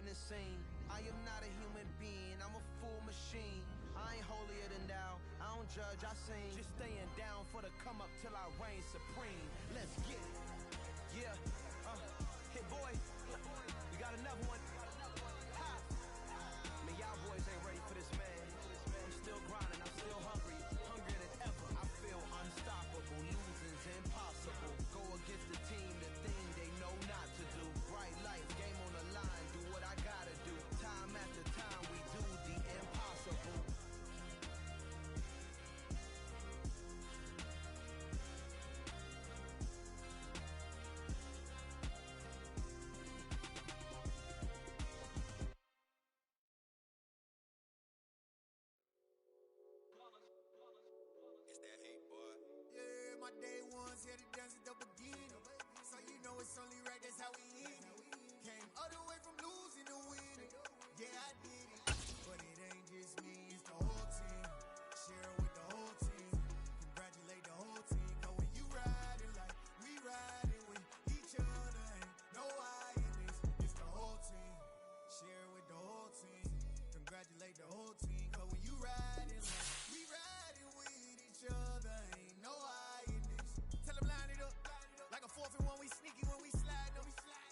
behind the scene. I am not a human being, I'm a full machine. I ain't holier than thou, I don't judge, I sing. Just staying down for the come up till I reign supreme. Let's get it. Yeah, hit boy, we got another one. Ha. Man, y'all boys ain't ready for this, man. I'm still grinding, I'm still hungry, hungrier than ever. I feel unstoppable, losing's impossible. Go against the team, the thing they know not to do. Bright lights, game on the line, do what I gotta do. Time after time, we do the impossible. It's that hate, boy. Yeah, my day ones here to dance at the beginning. So you know it's only right, that's how we end it. Came all the way from losing to winning. Yeah, I did it. But it ain't just me, it's the whole team. Share it with the whole team. Congratulate the whole team. Cause when you riding like we riding with each other, ain't no I in this. It's the whole team. Share it with the whole team. Congratulate the whole team. Cause when you riding like we riding with each other, ain't no I in this. Tell them line it up. Like a 4th and 1, we sneaky when we slide them.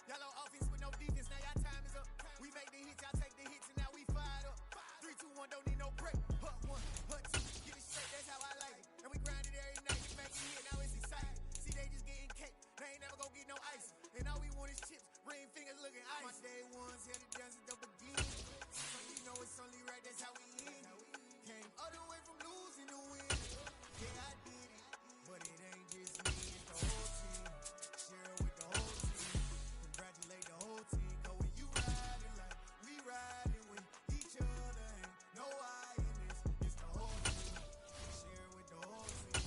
Yellow offense with no defense, now y'all time is up. We make the hits, y'all take the hits, and now we fired up. 3, 2, 1, don't need no break. Hut 1, hut 2, get it straight, that's how I like it. And we grind it every night, we make it hit, now it's exciting. See, they just getting cake, they ain't never gonna get no ice. And all we want is chips, ring fingers looking ice. My day ones here to dance at the beginning. So you know it's only right, that's how we end it. Came all the way from losing to winning. Yeah, I did it, but it ain't just me, it's the whole team. Share it with the whole team. Congratulate the whole team. Cause when you riding like we riding with each other, ain't no I in this. It's the whole team. Share it with the whole team.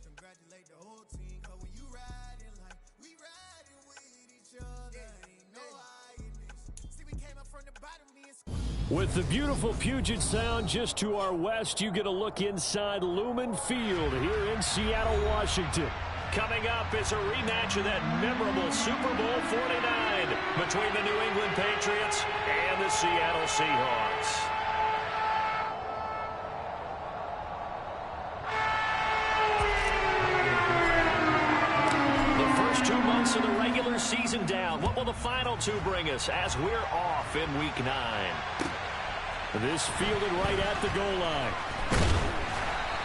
Congratulate the whole team. Cause when you riding like we riding with each other, ain't no I in this. See, we came up from the bottom, me and Squad. With the beautiful Puget Sound just to our west, you get a look inside Lumen Field here in Seattle, Washington. Coming up is a rematch of that memorable Super Bowl 49 between the New England Patriots and the Seattle Seahawks. The first 2 months of the regular season down. What will the final 2 bring us as we're off in Week 9? This fielded right at the goal line.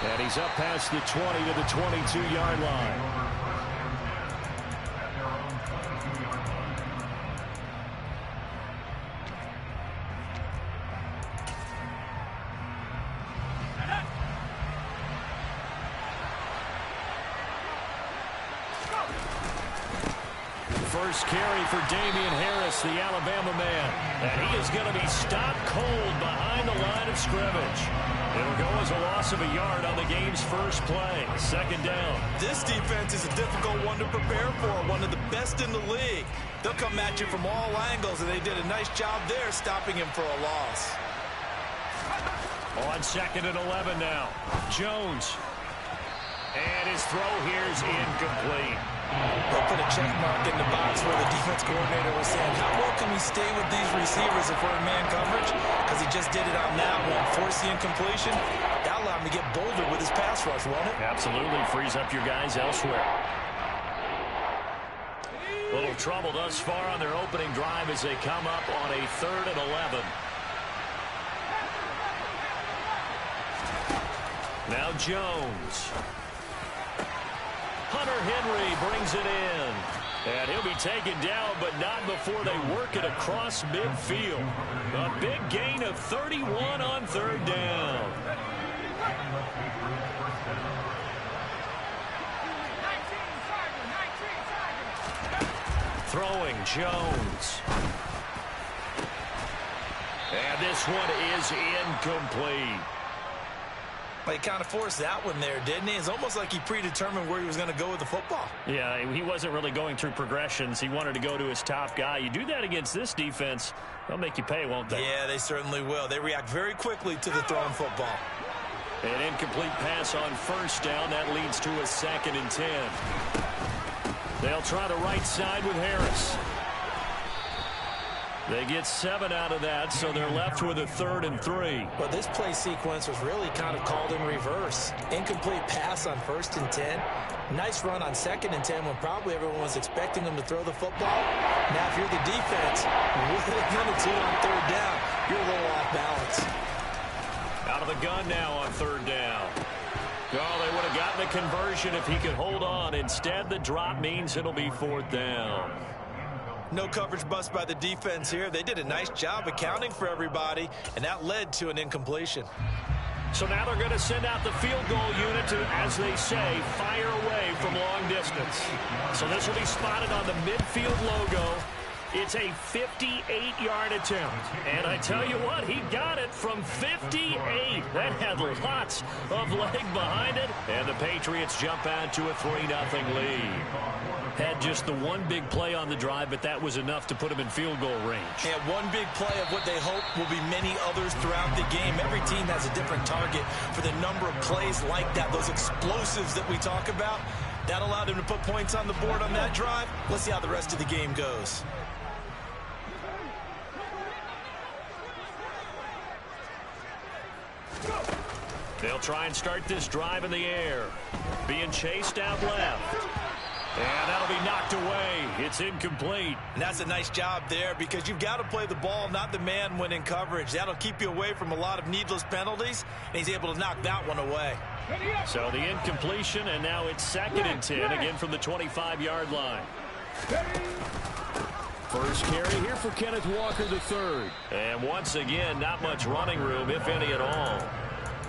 And he's up past the 20 to the 22-yard line. First carry for Damian Harris, the Alabama man. And he is going to be stopped cold behind the line of scrimmage. It'll go as a loss of a yard on the game's first play. Second down. This defense is a difficult one to prepare for, one of the best in the league. They'll come at you from all angles, and they did a nice job there stopping him for a loss. On 2nd and 11 now. Jones. And his throw here is incomplete. They'll put a check mark in the box where the defense coordinator was saying, how well can we stay with these receivers if we're in man coverage? Because he just did it on that one. Force the incompletion. That allowed him to get bolder with his pass rush, won't it? Absolutely. Frees up your guys elsewhere. Little trouble thus far on their opening drive as they come up on a 3rd and 11. Now Jones. Hunter Henry brings it in. And he'll be taken down, but not before they work it across midfield. A big gain of 31 on 3rd down. Throwing Jones. And this one is incomplete. Well, he kind of forced that one there, didn't he? It's almost like he predetermined where he was going to go with the football. Yeah, he wasn't really going through progressions. He wanted to go to his top guy. You do that against this defense, they'll make you pay, won't they? Yeah, they certainly will. They react very quickly to the thrown football. An incomplete pass on 1st down. That leads to a 2nd and 10. They'll try the right side with Harris. They get 7 out of that, so they're left with a 3rd and 3. Well, this play sequence was really kind of called in reverse. Incomplete pass on 1st and 10. Nice run on 2nd and 10 when probably everyone was expecting them to throw the football. Now, if you're the defense, with a minute 2 on 3rd down, you're a little off balance. Out of the gun now on 3rd down. Oh, they would have gotten the conversion if he could hold on. Instead, the drop means it'll be 4th down. No coverage bust by the defense here. They did a nice job accounting for everybody, and that led to an incompletion. So now they're going to send out the field goal unit to, as they say, fire away from long distance. So this will be spotted on the midfield logo. It's a 58-yard attempt. And I tell you what, he got it from 58. That had lots of leg behind it. And the Patriots jump out to a 3-0 lead. Had just the one big play on the drive, but that was enough to put him in field goal range. Yeah, one big play of what they hope will be many others throughout the game. Every team has a different target for the number of plays like that, those explosives that we talk about. That allowed him to put points on the board on that drive. Let's see how the rest of the game goes. They'll try and start this drive in the air. Being chased out left. And that'll be knocked away. It's incomplete. And that's a nice job there because you've got to play the ball, not the man when in coverage. That'll keep you away from a lot of needless penalties, and he's able to knock that one away. So the incompletion, and now it's 2nd and 10, again from the 25-yard line. First carry here for Kenneth Walker III. And once again, not much running room, if any at all.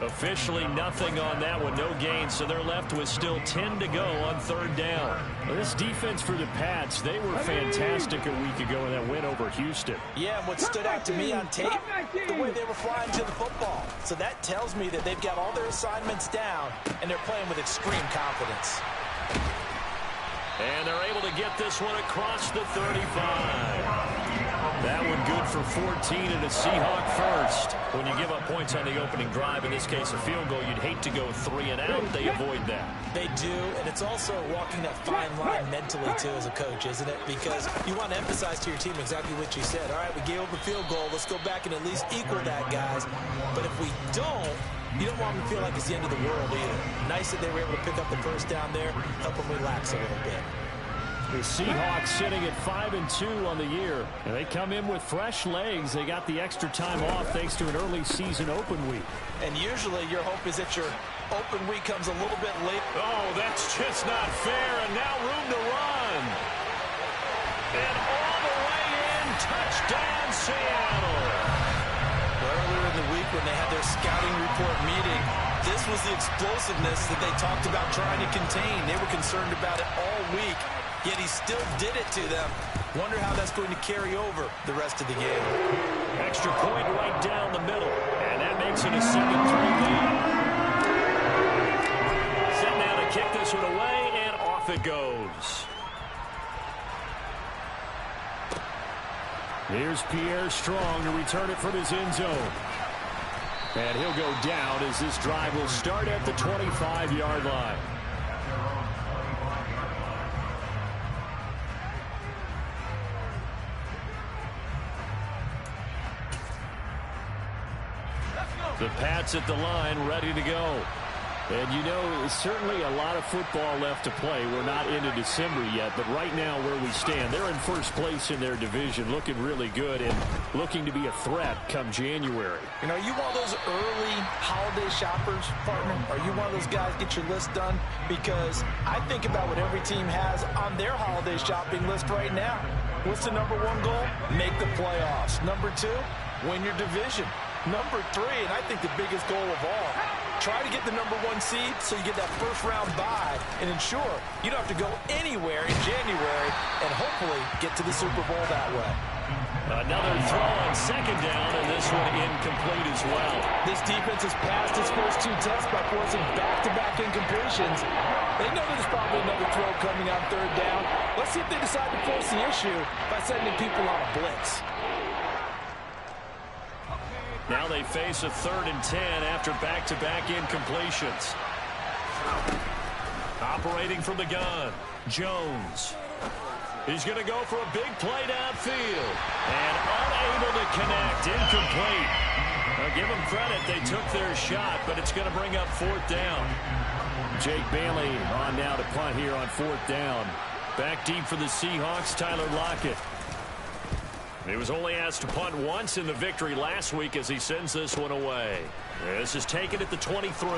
Officially nothing on that one, no gain, so they're left with still 10 to go on 3rd down. Well, this defense for the Pats, they were fantastic a week ago in that win over Houston. Yeah, and what stood out to me on tape, the way they were flying to the football. So that tells me that they've got all their assignments down, and they're playing with extreme confidence. And they're able to get this one across the 35. That one good for 14 and a Seahawk first. When you give up points on the opening drive, in this case a field goal, you'd hate to go 3 and out. They avoid that. They do, and it's also walking that fine line mentally, too, as a coach, isn't it? Because you want to emphasize to your team exactly what you said. All right, we gave up a field goal. Let's go back and at least equal that, guys. But if we don't, you don't want them to feel like it's the end of the world either. Nice that they were able to pick up the first down there, help them relax a little bit. The Seahawks sitting at 5-2 on the year. And they come in with fresh legs. They got the extra time off thanks to an early season open week. And usually your hope is that your open week comes a little bit late. Oh, that's just not fair. And now room to run. And all the way in. Touchdown, Seattle. Earlier in the week when they had their scouting report meeting, this was the explosiveness that they talked about trying to contain. They were concerned about it all week. Yet he still did it to them. Wonder how that's going to carry over the rest of the game. Extra point right down the middle. And that makes it a 7-3 lead. Set now to kick this one away, and off it goes. Here's Pierre Strong to return it from his end zone. And he'll go down as this drive will start at the 25-yard line. The Pats at the line, ready to go. And you know, certainly a lot of football left to play. We're not into December yet, but right now where we stand, they're in first place in their division, looking really good and looking to be a threat come January. You know, are you one of those early holiday shoppers, partner? Are you one of those guys get your list done? Because I think about what every team has on their holiday shopping list right now. What's the number one goal? Make the playoffs. Number 2, win your division. Number 3, and I think the biggest goal of all, try to get the number 1 seed so you get that first-round bye and ensure you don't have to go anywhere in January and hopefully get to the Super Bowl that way. Another throw on 2nd down, and this one incomplete as well. This defense has passed its first 2 tests by forcing back-to-back incompletions. They know there's probably another throw coming on 3rd down. Let's see if they decide to force the issue by sending people on a blitz. Now they face a 3rd and 10 after back-to-back incompletions. Operating from the gun, Jones. He's going to go for a big play downfield. And unable to connect. Incomplete. Now, give them credit. They took their shot, but it's going to bring up 4th down. Jake Bailey on now to punt here on 4th down. Back deep for the Seahawks, Tyler Lockett. He was only asked to punt once in the victory last week as he sends this one away. This is taken at the 23.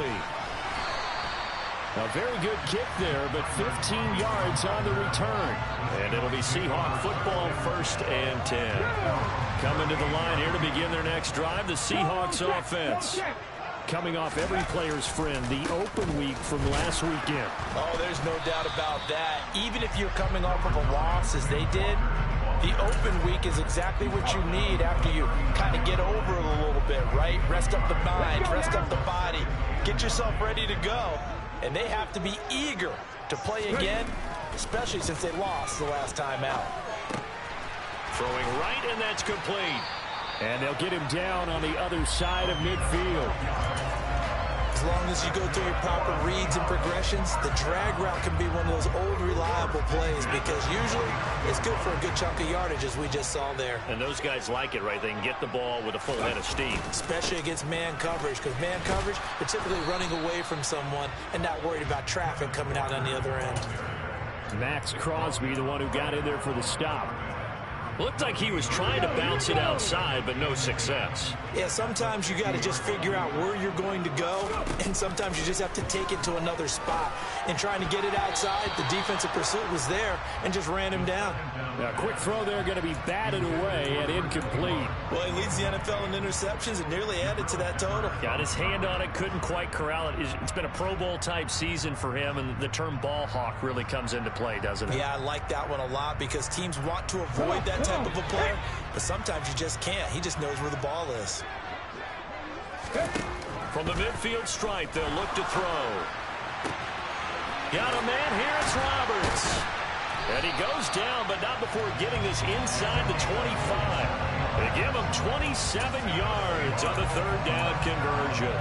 A very good kick there, but 15 yards on the return. And it'll be Seahawk football, 1st and 10. Coming to the line here to begin their next drive, the Seahawks offense. Coming off every player's friend, the open week from last weekend. Oh, there's no doubt about that. Even if you're coming off of a loss, as they did, the open week is exactly what you need after you kind of get over it a little bit, right? Rest up the mind, rest up the body, get yourself ready to go. And they have to be eager to play again, especially since they lost the last time out. Throwing right, and that's complete. And they'll get him down on the other side of midfield. As long as you go through your proper reads and progressions, the drag route can be one of those old reliable plays because usually it's good for a good chunk of yardage, as we just saw there. And those guys like it, right? They can get the ball with a full head of steam. Especially against man coverage, because man coverage, they're typically running away from someone and not worried about traffic coming out on the other end. Max Crosby, the one who got in there for the stop. Looked like he was trying to bounce it outside, but no success. Yeah, sometimes you got to just figure out where you're going to go, and sometimes you just have to take it to another spot. And trying to get it outside, the defensive pursuit was there and just ran him down. Now, a quick throw there going to be batted away and incomplete. Well, he leads the NFL in interceptions and nearly added to that total. Got his hand on it, couldn't quite corral it. It's been a Pro Bowl-type season for him, and the term ball hawk really comes into play, doesn't it? Yeah, I like that one a lot because teams want to avoid that type of a player, but sometimes you just can't. He just knows where the ball is. From the midfield stripe, they'll look to throw. Got a man here, it's Roberts. And he goes down, but not before getting this inside the 25. They give him 27 yards on the 3rd down conversion.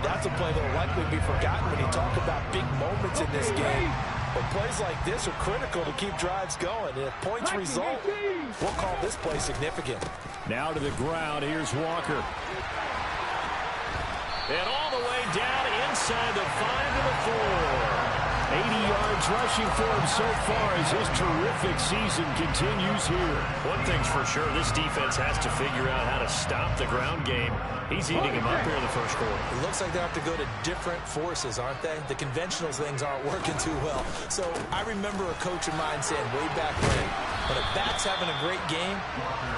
That's a play that will likely be forgotten when you talk about big moments in this game. But plays like this are critical to keep drives going. And if points result, we'll call this play significant. Now to the ground, here's Walker. And all the way down inside the 5 to the 4. 80 yards rushing for him so far as his terrific season continues here. One thing's for sure, this defense has to figure out how to stop the ground game. He's eating him up here in the first quarter. It looks like they have to go to different forces, aren't they? The conventional things aren't working too well. So I remember a coach of mine saying way back when a back's having a great game,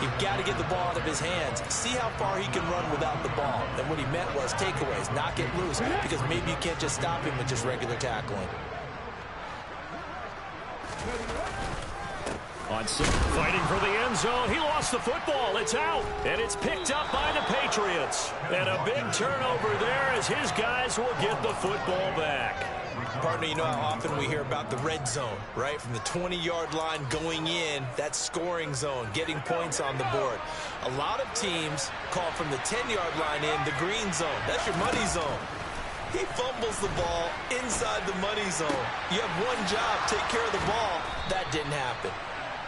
you've got to get the ball out of his hands. See how far he can run without the ball. And what he meant was takeaways, not get loose, because maybe you can't just stop him with just regular tackling. Fighting for the end zone. He lost the football. It's out. And it's picked up by the Patriots. And a big turnover there as his guys will get the football back. Partner, you know how often we hear about the red zone, right? From the 20-yard line going in, that scoring zone, getting points on the board. A lot of teams call from the 10-yard line in the green zone. That's your money zone. He fumbles the ball inside the money zone. You have one job, take care of the ball. That didn't happen.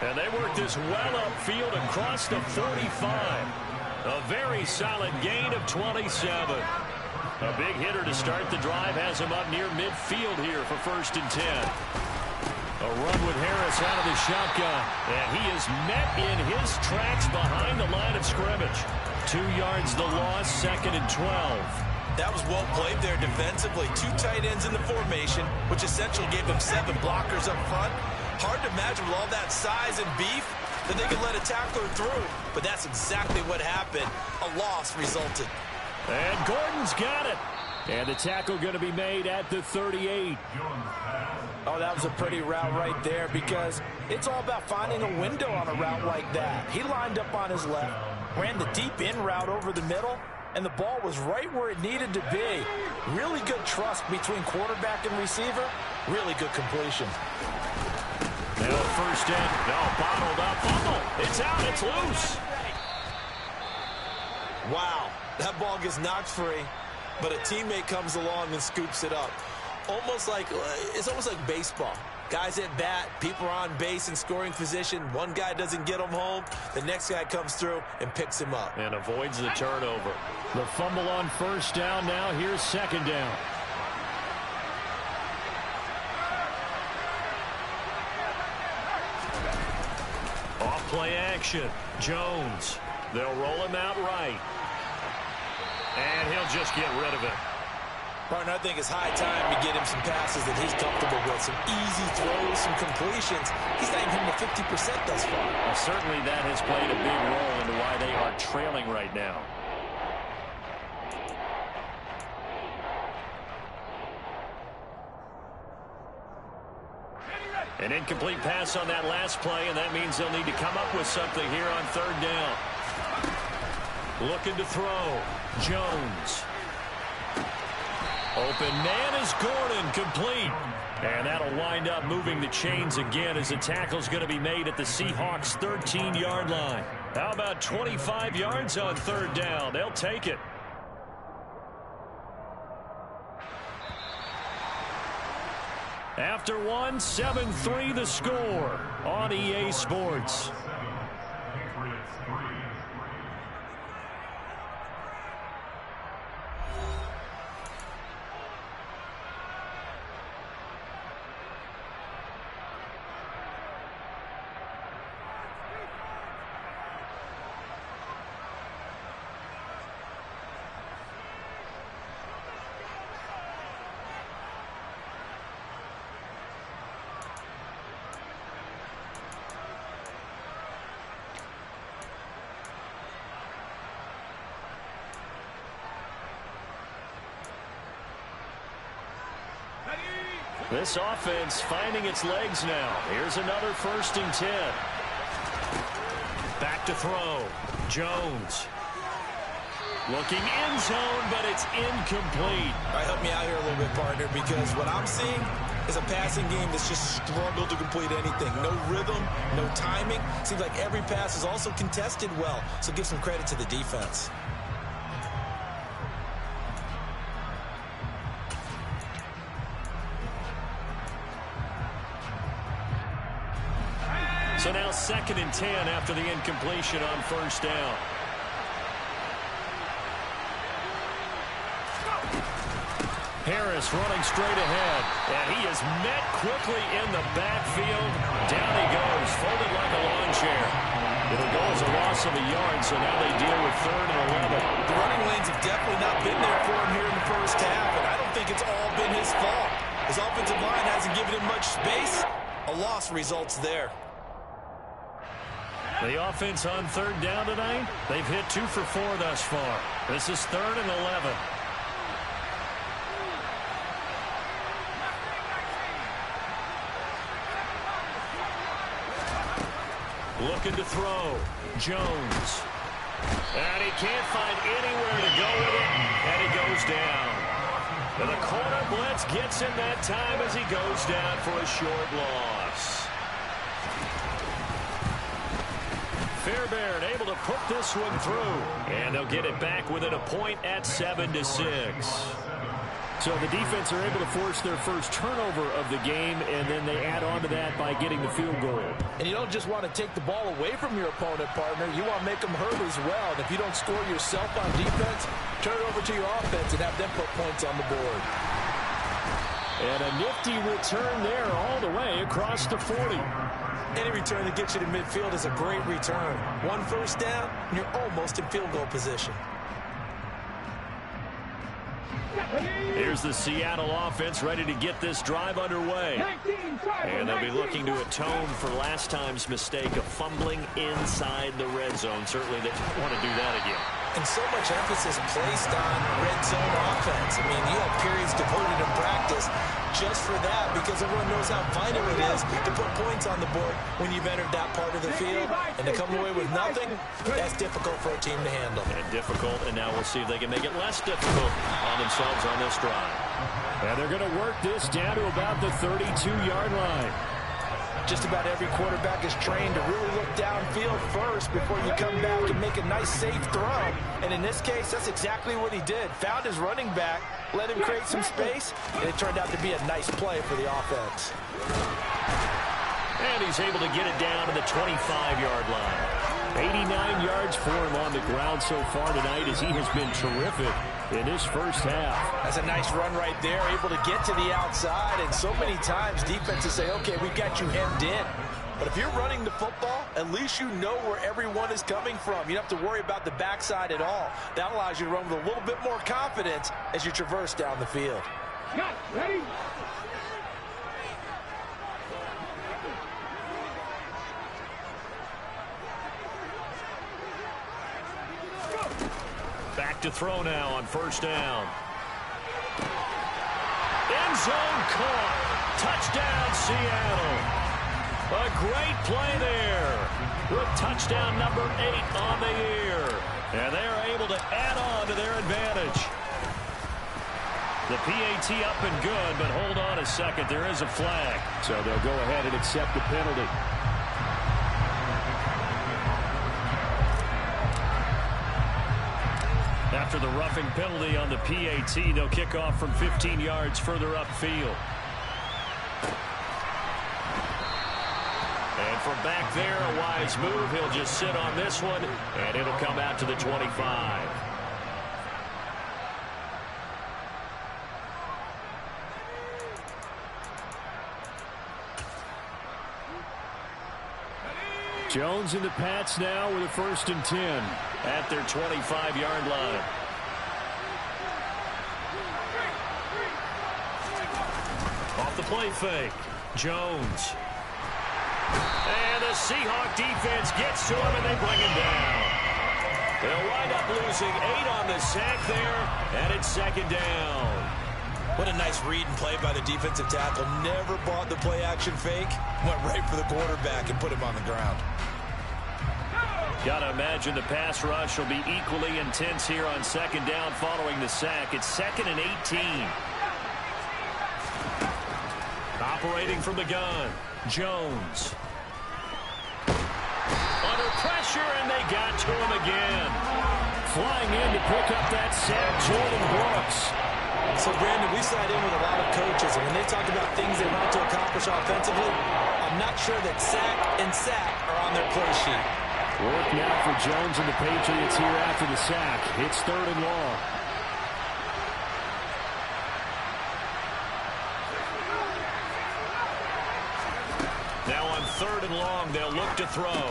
And they work this well upfield across the 45. A very solid gain of 27. A big hitter to start the drive has him up near midfield here for 1st and 10. A run with Harris out of the shotgun. And he is met in his tracks behind the line of scrimmage. 2 yards the loss, 2nd and 12. That was well played there defensively. 2 tight ends in the formation, which essentially gave them 7 blockers up front. Hard to imagine with all that size and beef that they could let a tackler through. But that's exactly what happened. A loss resulted. And Gordon's got it. And the tackle going to be made at the 38. Oh, that was a pretty route right there because it's all about finding a window on a route like that. He lined up on his left, ran the deep in route over the middle, and the ball was right where it needed to be. Really good trust between quarterback and receiver. Really good completion. Now 1st down. No, bottled up. Fumble. It's out. It's loose. Wow. That ball gets knocked free, but a teammate comes along and scoops it up. It's almost like baseball. Guys at bat, people are on base in scoring position. One guy doesn't get him home. The next guy comes through and picks him up. And avoids the turnover. The fumble on first down. Now here's second down. Off play action. Jones. They'll roll him out right. And he'll just get rid of it. Partner, I think it's high time to get him some passes that he's comfortable with. Some easy throws, some completions. He's not even hitting the 50% thus far. Well, certainly that has played a big role into why they are trailing right now. An incomplete pass on that last play, and that means they'll need to come up with something here on third down. Looking to throw. Jones. Open man is Gordon, complete. And that'll wind up moving the chains again as the tackle's going to be made at the Seahawks' 13-yard line. How about 25 yards on third down? They'll take it. After one, 7-3 the score on EA Sports. This offense finding its legs now. Here's another 1st and 10. Back to throw. Jones. Looking end zone, but it's incomplete. All right, help me out here a little bit, partner, because what I'm seeing is a passing game that's just struggled to complete anything. No rhythm, no timing. Seems like every pass is also contested well, so give some credit to the defense. So now 2nd and 10 after the incompletion on first down. Harris running straight ahead, and he is met quickly in the backfield. Down he goes, folded like a lawn chair. It'll go as a loss of a yard, so now they deal with 3rd and 11. The running lanes have definitely not been there for him here in the first half, and I don't think it's all been his fault. His offensive line hasn't given him much space. A loss results there. The offense on third down tonight, they've hit 2 for 4 thus far. This is 3rd and 11. Looking to throw. Jones. And he can't find anywhere to go with it, and he goes down. And the corner blitz gets him that time as he goes down for a short loss. Fairbairn able to put this one through. And they'll get it back within a point at 7-6. So the defense are able to force their first turnover of the game, and then they add on to that by getting the field goal. And you don't just want to take the ball away from your opponent, partner. You want to make them hurt as well. And if you don't score yourself on defense, turn it over to your offense and have them put points on the board. And a nifty return there all the way across the 40. Any return that gets you to midfield is a great return. 1 first down, and you're almost in field goal position. Here's the Seattle offense ready to get this drive underway. And they'll be looking to atone for last time's mistake of fumbling inside the red zone. Certainly they don't want to do that again. And so much emphasis placed on red zone offense. I mean, you have periods devoted in practice just for that because everyone knows how vital it is to put points on the board when you've entered that part of the field. And to come away with nothing, that's difficult for a team to handle. And difficult, and now we'll see if they can make it less difficult on themselves on this drive. And they're going to work this down to about the 32-yard line. Just about every quarterback is trained to really look downfield first before you come back and make a nice, safe throw. And in this case, that's exactly what he did. Found his running back, let him create some space, and it turned out to be a nice play for the offense. And he's able to get it down to the 25-yard line. 89 yards for him on the ground so far tonight as he has been terrific in this first half. That's a nice run right there, able to get to the outside. And so many times defenses say, okay, we've got you hemmed in. But if you're running the football, at least you know where everyone is coming from. You don't have to worry about the backside at all. That allows you to run with a little bit more confidence as you traverse down the field. Ready? Back to throw now on first down. End zone caught. Touchdown, Seattle. A great play there with touchdown number 8 on the year. And they're able to add on to their advantage. The PAT up and good, but hold on a second. There is a flag. So they'll go ahead and accept the penalty. After the roughing penalty on the PAT, they'll kick off from 15 yards further upfield. And from back there, a wise move. He'll just sit on this one, and it'll come out to the 25. Jones and the Pats now with a 1st and 10 at their 25-yard line. Off the play fake, Jones. And the Seahawk defense gets to him, and they bring him down. They'll wind up losing 8 on the sack there, and it's 2nd down. What a nice read and play by the defensive tackle. Never bought the play-action fake. Went right for the quarterback and put him on the ground. Got to imagine the pass rush will be equally intense here on 2nd down following the sack. It's 2nd and 18. Operating from the gun, Jones. Under pressure, and they got to him again. Flying in to pick up that sack, Jordan Brooks. So, Brandon, we sat in with a lot of coaches, and when they talk about things they want to accomplish offensively, I'm not sure that sack and sack are on their play sheet. Work now for Jones and the Patriots here after the sack. It's 3rd and long. Now on 3rd and long, they'll look to throw.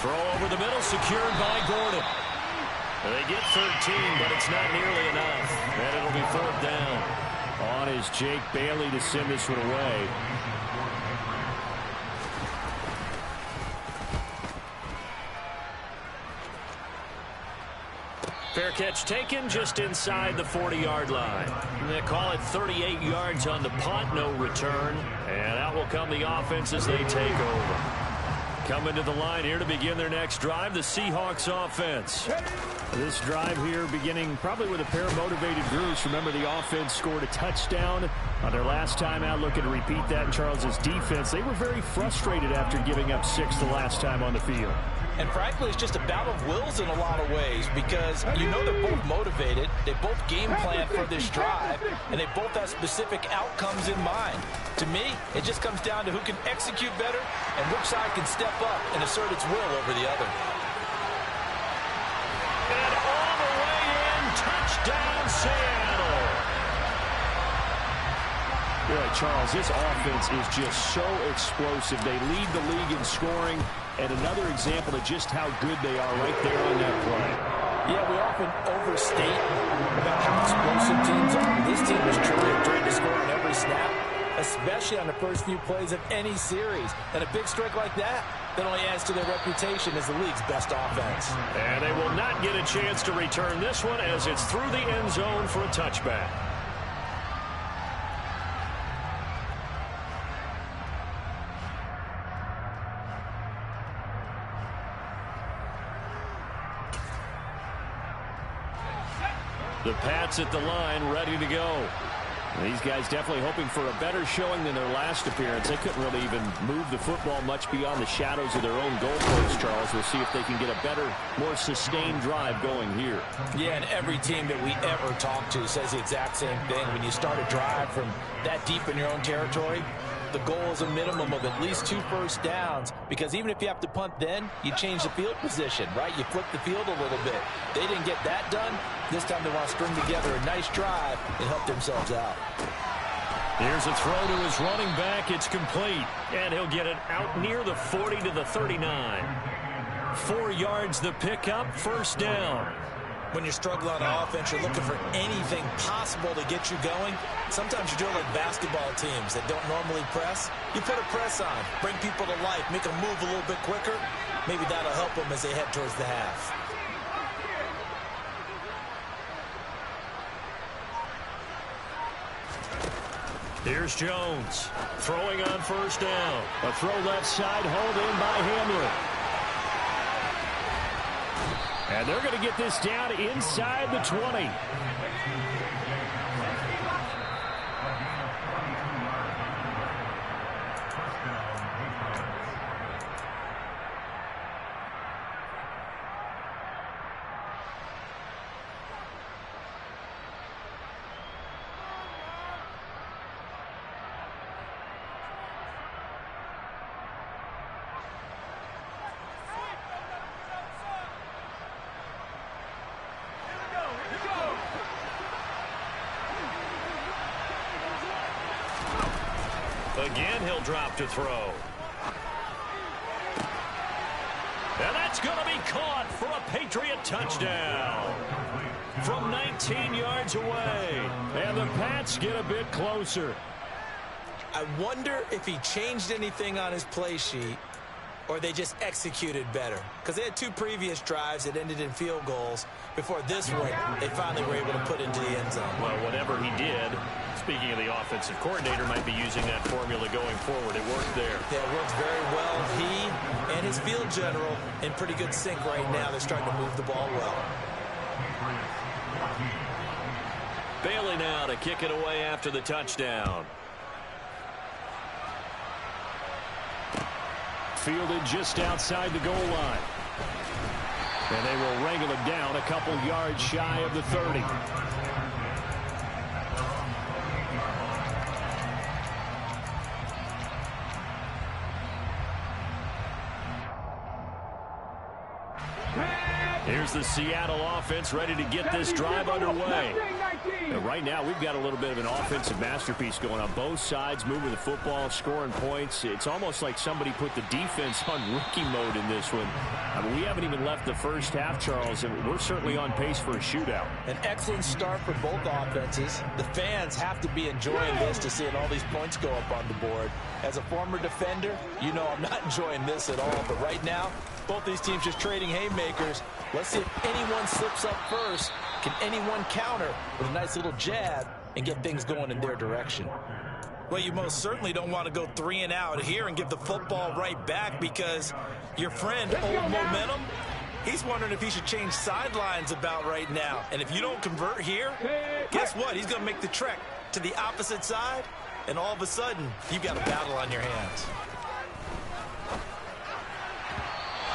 Throw over the middle, secured by Gordon. They get 13, but it's not nearly enough. And it'll be 4th down. On is Jake Bailey to send this one away. Fair catch taken just inside the 40-yard line. They call it 38 yards on the punt, no return. And out will come the offense as they take over. Coming to the line here to begin their next drive, the Seahawks offense. This drive here beginning probably with a pair of motivated groups. Remember, the offense scored a touchdown on their last time out. Looking to repeat that in Charles's defense. They were very frustrated after giving up 6 the last time on the field. And frankly, it's just a battle of wills in a lot of ways because you know they're both motivated, they both game plan for this drive, and they both have specific outcomes in mind. To me, it just comes down to who can execute better and which side can step up and assert its will over the other. And all the way in, touchdown Seattle. Boy, Charles, this offense is just so explosive. They lead the league in scoring, and another example of just how good they are right there on that play. Yeah, we often overstate about how explosive teams are. This team is truly a threat to score on every snap, especially on the first few plays of any series. And a big strike like that only adds to their reputation as the league's best offense. And they will not get a chance to return this one as it's through the end zone for a touchback. The Pats at the line, ready to go. These guys definitely hoping for a better showing than their last appearance. They couldn't really even move the football much beyond the shadows of their own goalpost, Charles. We'll see if they can get a better, more sustained drive going here. Yeah, and every team that we ever talk to says the exact same thing. When you start a drive from that deep in your own territory, the goal is a minimum of at least 2 first downs, because even if you have to punt then, you change the field position, right? You flip the field a little bit. They didn't get that done. This time they want to string together a nice drive and help themselves out. Here's a throw to his running back. It's complete, and he'll get it out near the 40 to the 39. 4 yards the pickup, first down. When you're struggling on offense, you're looking for anything possible to get you going. Sometimes you're doing like basketball teams that don't normally press. You put a press on, bring people to life, make them move a little bit quicker. Maybe that'll help them as they head towards the half. Here's Jones, throwing on first down. A throw left side, hauled in by Hamler. And they're going to get this down inside the 20. Again, he'll drop to throw. And that's going to be caught for a Patriot touchdown from 19 yards away. And the Pats get a bit closer. I wonder if he changed anything on his play sheet or they just executed better. Because they had 2 previous drives that ended in field goals. Before this one, they finally were able to put into the end zone. Well, whatever he did, speaking of the offensive coordinator, might be using that formula going forward. It worked there. Yeah, it works very well. He and his field general in pretty good sync right now. They're starting to move the ball well. Bailey now to kick it away after the touchdown. Fielded just outside the goal line. And they will wrangle him down a couple yards shy of the 30. Here's the Seattle offense ready to get this drive underway. And right now, we've got a little bit of an offensive masterpiece going on both sides, moving the football, scoring points. It's almost like somebody put the defense on rookie mode in this one. I mean, we haven't even left the first half, Charles, and we're certainly on pace for a shootout. An excellent start for both offenses. The fans have to be enjoying this to seeing all these points go up on the board. As a former defender, you know I'm not enjoying this at all. But right now, both these teams just trading haymakers. Let's see if anyone slips up first. Can anyone counter with a nice little jab and get things going in their direction? Well, you most certainly don't want to go 3 and out here and give the football right back, because your friend, Old Momentum, he's wondering if he should change sidelines about right now. And if you don't convert here, guess what? He's going to make the trek to the opposite side, and all of a sudden, you've got a battle on your hands.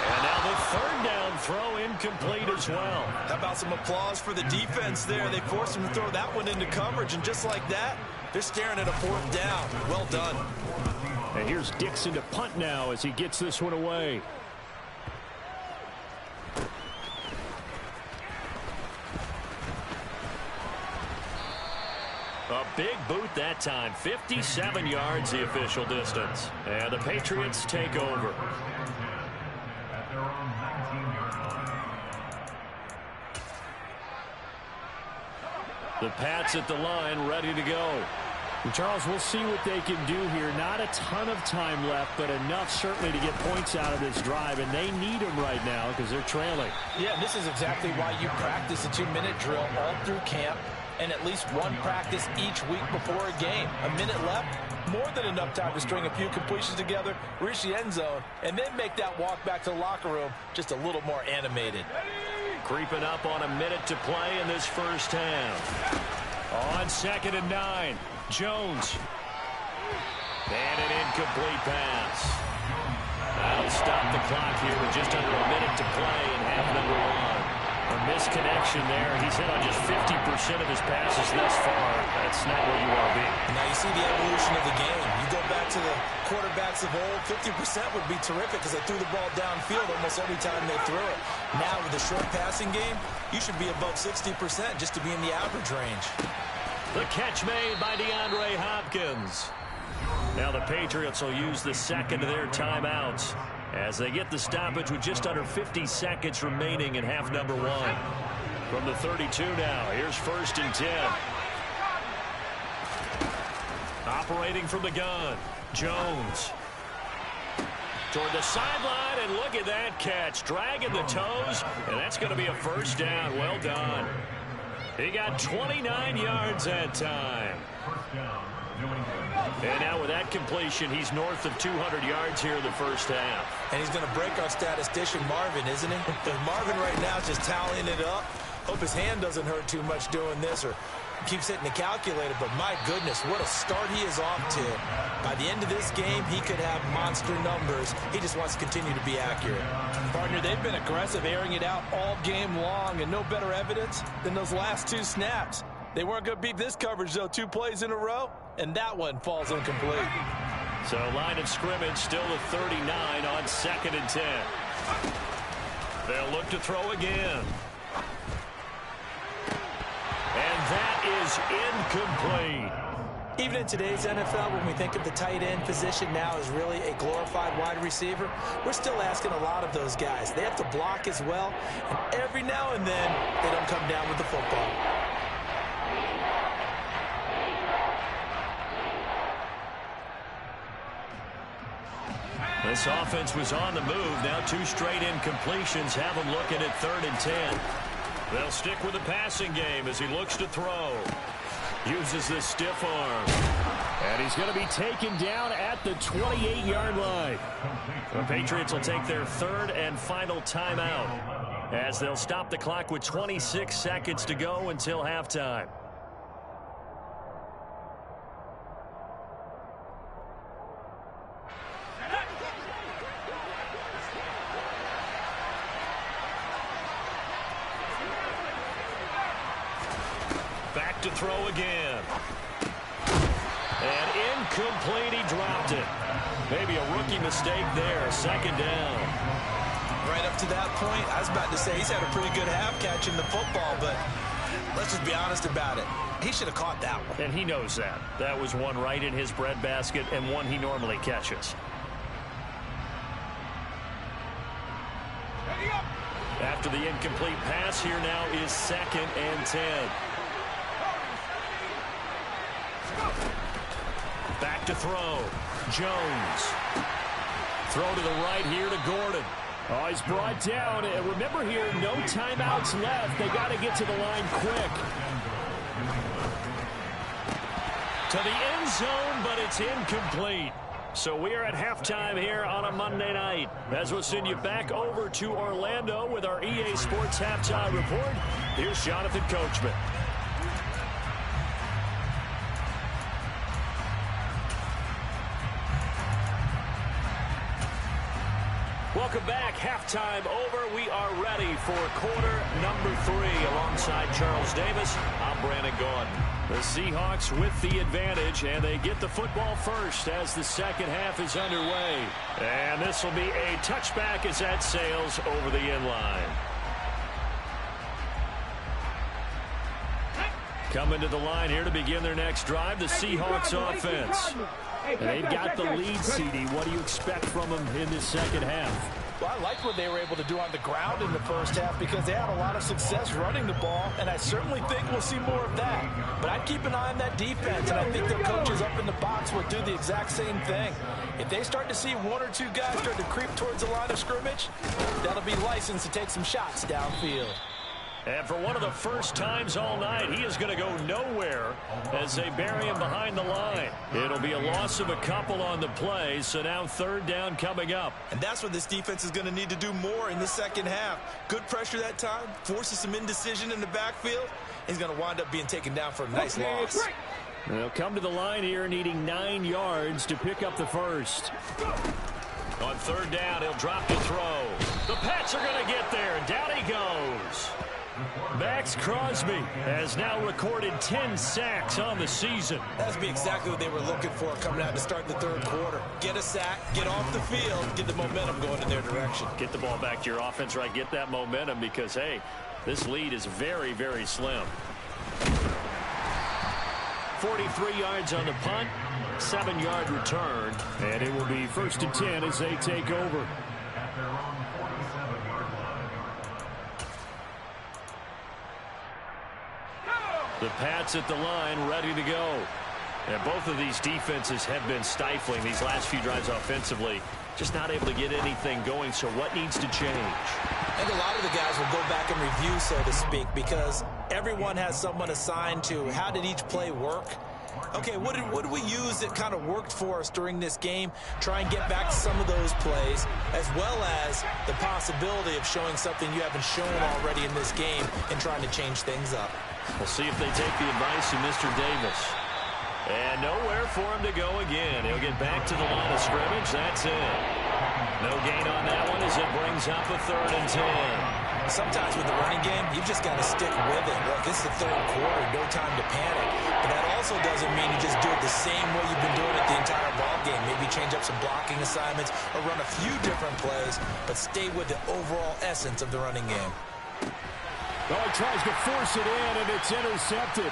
And now the third down throw incomplete as well. How about some applause for the defense there? They forced him to throw that one into coverage, and just like that, they're staring at a 4th down. Well done. And here's Dixon to punt now as he gets this one away. A big boot that time. 57 yards the official distance. And the Patriots take over. The Pats at the line, ready to go. And Charles, we'll see what they can do here. Not a ton of time left, but enough certainly to get points out of this drive, and they need them right now because they're trailing. Yeah, this is exactly why you practice a 2-minute drill all through camp, and at least one practice each week before a game. A minute left, more than enough time to string a few completions together, reach the end zone, and then make that walk back to the locker room just a little more animated. Creeping up on a minute to play in this first half. On 2nd and 9, Jones. And an incomplete pass. That'll stop the clock here with just under a minute to play in half number 1. A misconnection there. He's hit on just 50% of his passes thus far. That's not where you want to be. Now you see the evolution of the game. You go back to the quarterbacks of old, 50% would be terrific because they threw the ball downfield almost every time they threw it. Now with the short passing game, you should be above 60% just to be in the average range. The catch made by DeAndre Hopkins. Now the Patriots will use the second of their timeouts as they get the stoppage with just under 50 seconds remaining in half number one. From the 32 now, here's 1st and 10. Operating from the gun, Jones. Toward the sideline, and look at that catch. Dragging the toes, and that's going to be a 1st down. Well done. He got 29 yards that time. And now with that completion, he's north of 200 yards here in the 1st half. And he's going to break our statistician Marvin, isn't he? Marvin right now is just tallying it up. Hope his hand doesn't hurt too much doing this or keeps hitting the calculator, but my goodness, what a start he is off to. By the end of this game, he could have monster numbers. He just wants to continue to be accurate. Partner, they've been aggressive, airing it out all game long, and no better evidence than those last 2 snaps. They weren't going to beat this coverage, though, 2 plays in a row, and that one falls incomplete. So line of scrimmage still at 39 on 2nd and 10. They'll look to throw again. And that is incomplete. Even in today's NFL, when we think of the tight end position now as really a glorified wide receiver, we're still asking a lot of those guys. They have to block as well, and every now and then, they don't come down with the football. This offense was on the move. Now 2 straight incompletions have them looking at 3rd and 10. They'll stick with the passing game as he looks to throw. Uses the stiff arm. And he's going to be taken down at the 28-yard line. The Patriots will take their 3rd and final timeout as they'll stop the clock with 26 seconds to go until halftime. Back to throw again. And incomplete, he dropped it. Maybe a rookie mistake there, 2nd down. Right up to that point, I was about to say he's had a pretty good half catching the football, but let's just be honest about it. He should have caught that one. And he knows that. That was one right in his breadbasket and one he normally catches. After the incomplete pass, here now is 2nd and 10. Back to throw. Jones. Throw to the right here to Gordon. Oh, he's brought down. And remember here, no timeouts left. They got to get to the line quick. To the end zone, but it's incomplete. So we are at halftime here on a Monday night. As we'll send you back over to Orlando with our EA Sports Halftime Report. Here's Jonathan Coachman. Welcome back. Halftime over. We are ready for quarter number 3. Alongside Charles Davis, I'm Brandon Gordon. The Seahawks with the advantage, and they get the football first as the 2nd half is underway. And this will be a touchback as that sails over the end line. Coming to the line here to begin their next drive, the Seahawks offense. And they've got the lead, CD. What do you expect from them in this 2nd half? Well, I like what they were able to do on the ground in the 1st half because they had a lot of success running the ball, and I certainly think we'll see more of that. But I'd keep an eye on that defense, and I think their coaches up in the box will do the exact same thing. If they start to see 1 or 2 guys start to creep towards the line of scrimmage, that'll be licensed to take some shots downfield. And for one of the first times all night, he is going to go nowhere as they bury him behind the line. It'll be a loss of a couple on the play, so now 3rd down coming up. And that's what this defense is going to need to do more in the 2nd half. Good pressure that time, forces some indecision in the backfield. He's going to wind up being taken down for a nice loss. They'll come to the line here needing 9 yards to pick up the first. On 3rd down, he'll drop the throw. The Pats are going to get there, and down he goes. Max Crosby has now recorded 10 sacks on the season. That's be exactly what they were looking for coming out to start the third quarter. Get a sack, get off the field, get the momentum going in their direction. Get the ball back to your offense, right? Get that momentum because, hey, this lead is very, very slim. 43 yards on the punt, 7-yard return, and it will be 1st and 10 as they take over. The Pats at the line, ready to go. And both of these defenses have been stifling these last few drives offensively. Just not able to get anything going, so what needs to change? I think a lot of the guys will go back and review, so to speak, because everyone has someone assigned to how did each play work. Okay, what did we use that kind of worked for us during this game? Try and get back to some of those plays, as well as the possibility of showing something you haven't shown already in this game and trying to change things up. We'll see if they take the advice of Mr. Davis. And nowhere for him to go again. He'll get back to the line of scrimmage. That's it. No gain on that one as it brings up a 3rd and 10. Sometimes with the running game, you've just got to stick with it. Look, this is the third quarter, no time to panic. But that also doesn't mean you just do it the same way you've been doing it the entire ball game. Maybe change up some blocking assignments or run a few different plays, but stay with the overall essence of the running game. Oh, he tries to force it in, and it's intercepted.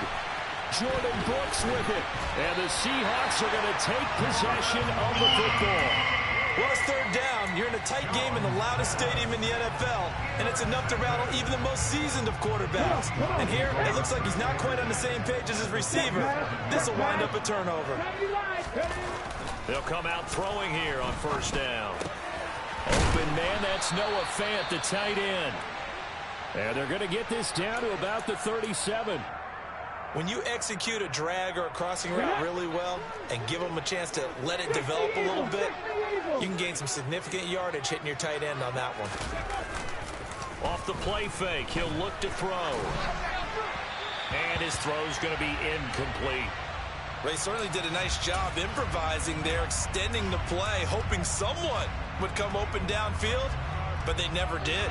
Jordan Brooks with it. And the Seahawks are going to take possession of the football. Well, it's 3rd down. You're in a tight game in the loudest stadium in the NFL, and it's enough to rattle even the most seasoned of quarterbacks. And here, it looks like he's not quite on the same page as his receiver. This will wind up a turnover. They'll come out throwing here on 1st down. Open man, that's Noah Fant, the tight end. And they're going to get this down to about the 37. When you execute a drag or a crossing route really well and give them a chance to let it develop a little bit, you can gain some significant yardage hitting your tight end on that one. Off the play fake, he'll look to throw. And his throw's going to be incomplete. They certainly did a nice job improvising there, extending the play, hoping someone would come open downfield, but they never did.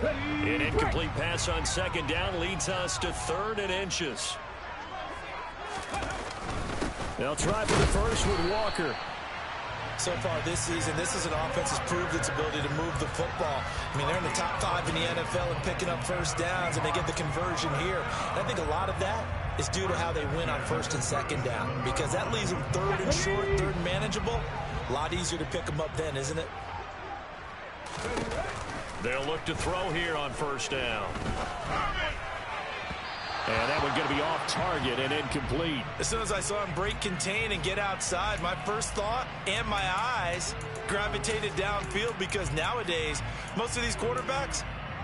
An incomplete pass on 2nd down leads us to 3rd and inches. They'll try for the first with Walker. So far this season, this is an offense that's proved its ability to move the football. I mean, they're in the top 5 in the NFL and picking up 1st downs, and they get the conversion here. And I think a lot of that is due to how they win on 1st and 2nd down, because that leaves them 3rd and short, 3rd and manageable. A lot easier to pick them up then, isn't it? They'll look to throw here on 1st down. And that one's going to be off target and incomplete. As soon as I saw him break contain and get outside, my first thought and my eyes gravitated downfield, because nowadays, most of these quarterbacks,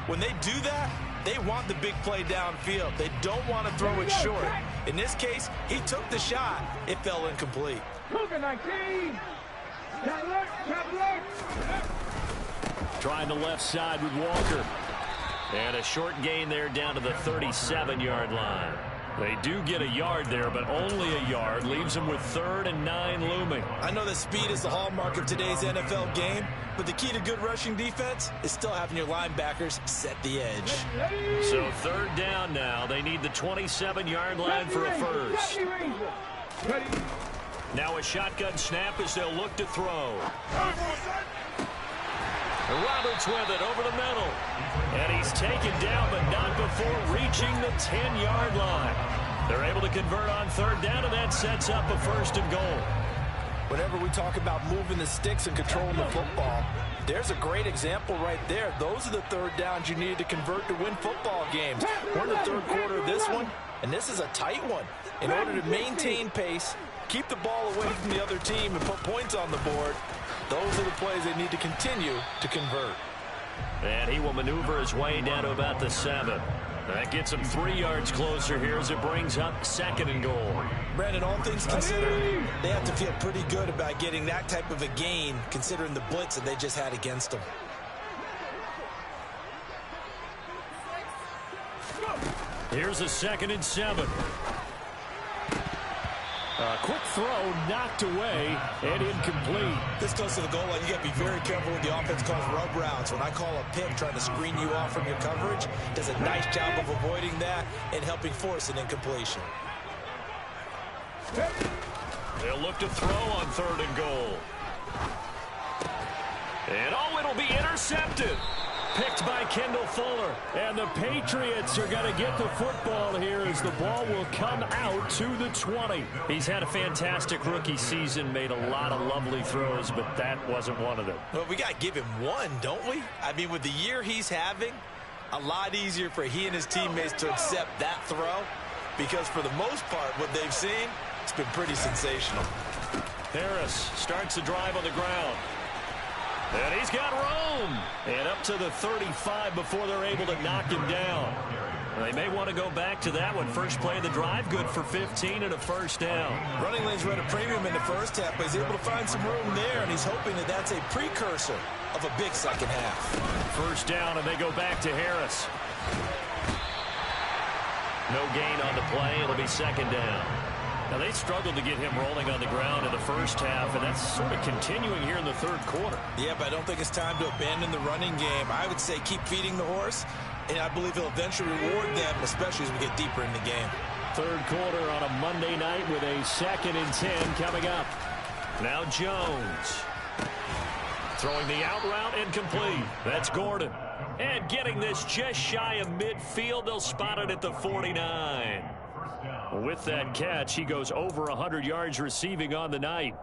when they do that, they want the big play downfield. They don't want to throw it short. In this case, he took the shot. It fell incomplete. Trying the left side with Walker. And a short gain there down to the 37-yard line. They do get a yard there, but only a yard. Leaves them with 3rd and 9 looming. I know that speed is the hallmark of today's NFL game, but the key to good rushing defense is still having your linebackers set the edge. So 3rd down now. They need the 27-yard line for a first. Now a shotgun snap as they'll look to throw. Roberts with it over the middle. And he's taken down, but not before reaching the 10-yard line. They're able to convert on 3rd down, and that sets up a 1st and goal. Whenever we talk about moving the sticks and controlling the football, there's a great example right there. Those are the 3rd downs you need to convert to win football games. We're in the 3rd quarter of this one, and this is a tight one. In order to maintain pace, keep the ball away from the other team, and put points on the board, those are the plays they need to continue to convert. And he will maneuver his way down to about the 7. That gets him 3 yards closer here as it brings up 2nd and goal. Brandon, all things considered, they have to feel pretty good about getting that type of a gain, considering the blitz that they just had against them. Here's a 2nd and 7. Quick throw, knocked away, and incomplete. This goes to the goal line. You got to be very careful when the offense calls rub routes. When I call a pick trying to screen you off from your coverage, does a nice job of avoiding that and helping force an incompletion. They'll look to throw on 3rd and goal. And it'll be intercepted. Picked by Kendall Fuller. And the Patriots are going to get the football here as the ball will come out to the 20. He's had a fantastic rookie season, made a lot of lovely throws, but that wasn't one of them. Well, we got to give him one, don't we? I mean, with the year he's having, a lot easier for he and his teammates to accept that throw because for the most part, what they've seen, it's been pretty sensational. Harris starts the drive on the ground. And he's got room. And up to the 35 before they're able to knock him down. They may want to go back to that one. First play of the drive, good for 15 and a first down. Running lanes were at a premium in the first half, but he's able to find some room there, and he's hoping that that's a precursor of a big second half. First down, and they go back to Harris. No gain on the play. It'll be second down. Now, they struggled to get him rolling on the ground in the first half, and that's sort of continuing here in the third quarter. Yeah, but I don't think it's time to abandon the running game. I would say keep feeding the horse, and I believe he'll eventually reward them, especially as we get deeper in the game. Third quarter on a Monday night with a 2nd and 10 coming up. Now Jones. Throwing the out route incomplete. That's Gordon. And getting this just shy of midfield, they'll spot it at the 49. With that catch, he goes over 100 yards receiving on the night.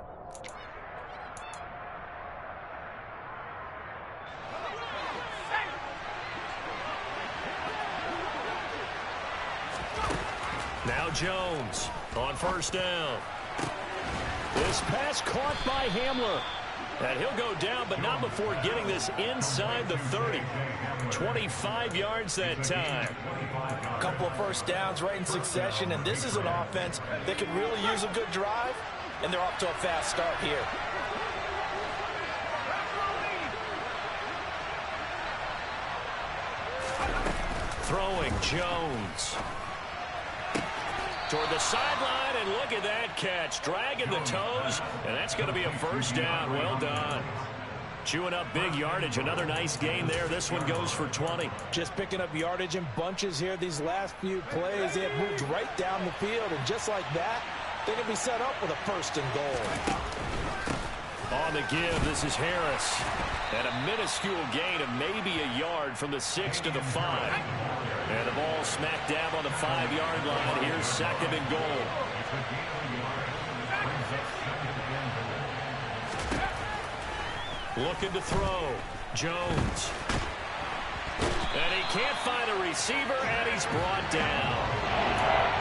Now Jones on first down. This pass caught by Hamler. And he'll go down, but not before getting this inside the 30. 25 yards that time. A couple of first downs right in succession, and this is an offense that could really use a good drive, and they're off to a fast start here. Throwing Jones. Toward the sideline, and look at that catch. Dragging the toes, and that's going to be a first down. Well done. Chewing up big yardage. Another nice gain there. This one goes for 20. Just picking up yardage in bunches here. These last few plays, they have moved right down the field, and just like that, they can be set up with a first and goal. On the give, this is Harris. And a minuscule gain of maybe a yard from the 6 to the 5. And the ball smack dab on the 5-yard line. Here's 2nd and goal. Looking to throw. Jones. And he can't find a receiver, and he's brought down.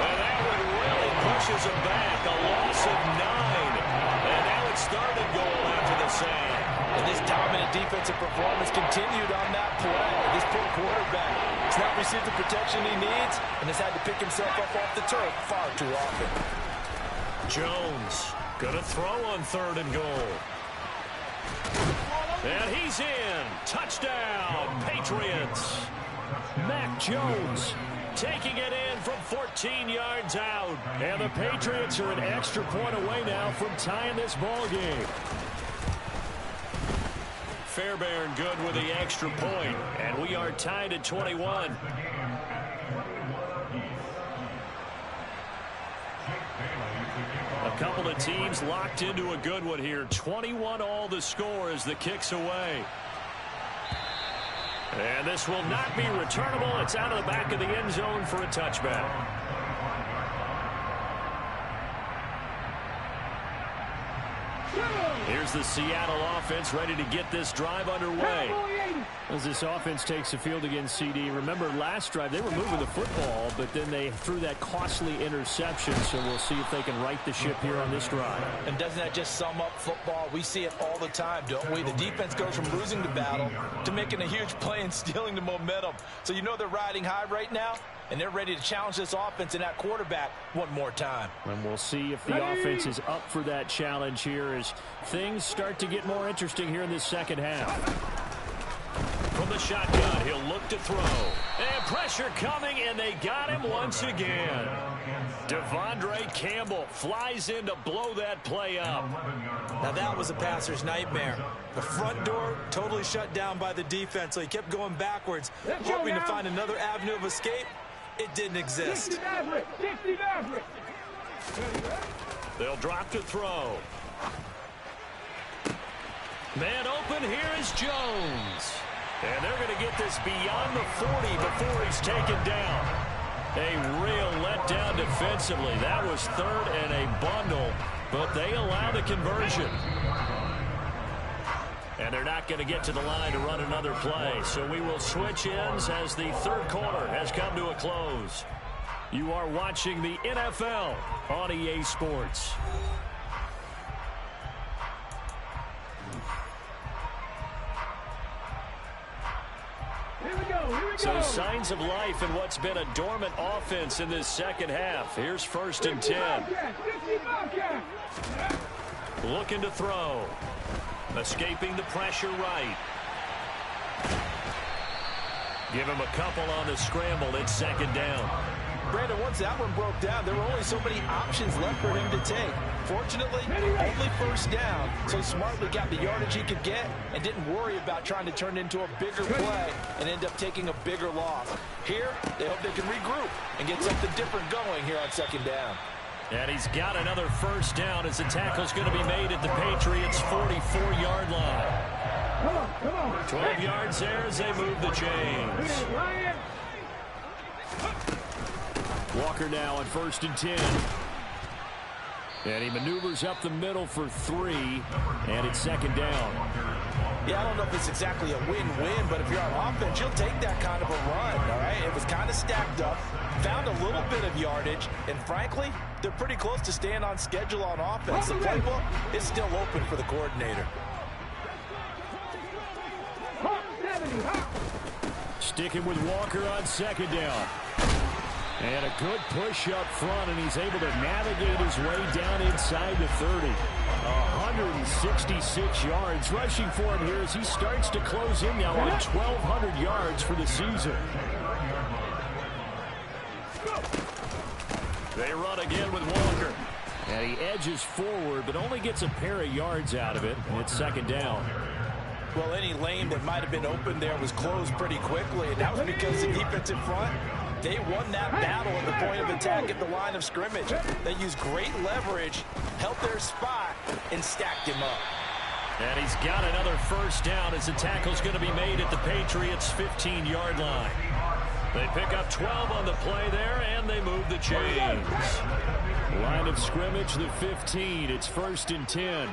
And that one really pushes him back. A loss of 9. And now it's 3rd and goal after the sack. And this dominant defensive performance continued on that play. This poor quarterback has not received the protection he needs and has had to pick himself up off the turf far too often. Jones going to throw on 3rd and goal. And he's in. Touchdown, Patriots. Mac Jones taking it in from 14 yards out. And the Patriots are an extra point away now from tying this ball game. Fairbairn good with the extra point, and we are tied at 21. A couple of teams locked into a good one here. 21 all the score as the kick's away. And this will not be returnable. It's out of the back of the end zone for a touchback. Here's the Seattle offense ready to get this drive underway. As this offense takes the field against CD, remember last drive they were moving the football, but then they threw that costly interception, so we'll see if they can right the ship here on this drive. And doesn't that just sum up football? We see it all the time, don't we? The defense goes from losing the battle to making a huge play and stealing the momentum. So you know they're riding high right now, and they're ready to challenge this offense and that quarterback one more time. And we'll see if the offense is up for that challenge here as things start to get more interesting here in this second half. From the shotgun, he'll look to throw. And pressure coming, and they got him once again. Devondre Campbell flies in to blow that play up. Now that was a passer's nightmare. The front door totally shut down by the defense, so he kept going backwards, hoping to find another avenue of escape. It didn't exist. They'll drop to throw. Man open, here is Jones. And they're going to get this beyond the 40 before he's taken down. A real letdown defensively. That was third and a bundle, but they allow the conversion. And they're not going to get to the line to run another play. So we will switch ends as the third quarter has come to a close. You are watching the NFL on EA Sports. So signs of life in what's been a dormant offense in this second half. Here's 1st and 10. Looking to throw. Escaping the pressure right. Give him a couple on the scramble. It's 2nd down. Brandon, once that one broke down, there were only so many options left for him to take. Fortunately, only 1st down, so smartly got the yardage he could get and didn't worry about trying to turn it into a bigger play and end up taking a bigger loss. Here, they hope they can regroup and get something different going here on 2nd down. And he's got another 1st down as the tackle's going to be made at the Patriots' 44-yard line. 12 yards there as they move the chains. Walker now on 1st and 10. And he maneuvers up the middle for 3, and it's 2nd down. Yeah, I don't know if it's exactly a win-win, but if you're on offense, you'll take that kind of a run, all right? It was kind of stacked up, found a little bit of yardage, and frankly, they're pretty close to staying on schedule on offense. The playbook is still open for the coordinator. Sticking with Walker on 2nd down. And a good push up front, and he's able to navigate his way down inside the 30. 166 yards rushing for him here as he starts to close in now on 1,200 yards for the season. They run again with Walker. And he edges forward, but only gets a pair of yards out of it, and it's 2nd down. Well, any lane that might have been open there was closed pretty quickly, and that was because the defensive front, they won that battle at the point of attack at the line of scrimmage. They used great leverage, held their spot, and stacked him up. And he's got another 1st down as the tackle's going to be made at the Patriots' 15-yard line. They pick up 12 on the play there, and they move the chains. Line of scrimmage, the 15. It's 1st and 10.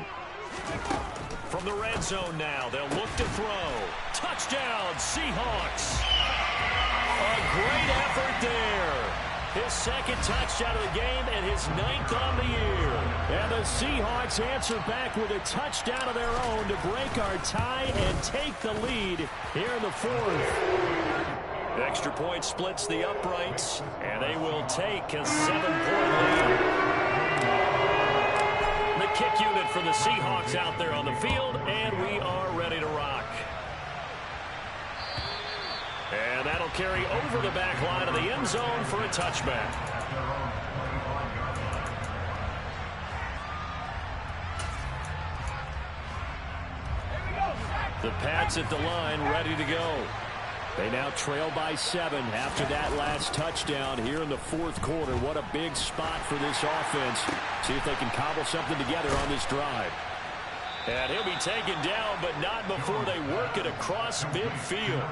From the red zone now, they'll look to throw. Touchdown, Seahawks. A great effort there. His 2nd touchdown of the game and his 9th on the year. And the Seahawks answer back with a touchdown of their own to break our tie and take the lead here in the 4th. Extra point splits the uprights, and they will take a 7-point lead. The kick unit for the Seahawks out there on the field, and we are ready to rock. And that'll carry over the back line of the end zone for a touchback. The Pats at the line, ready to go. They now trail by 7 after that last touchdown here in the 4th quarter. What a big spot for this offense. See if they can cobble something together on this drive. And he'll be taken down, but not before they work it across midfield.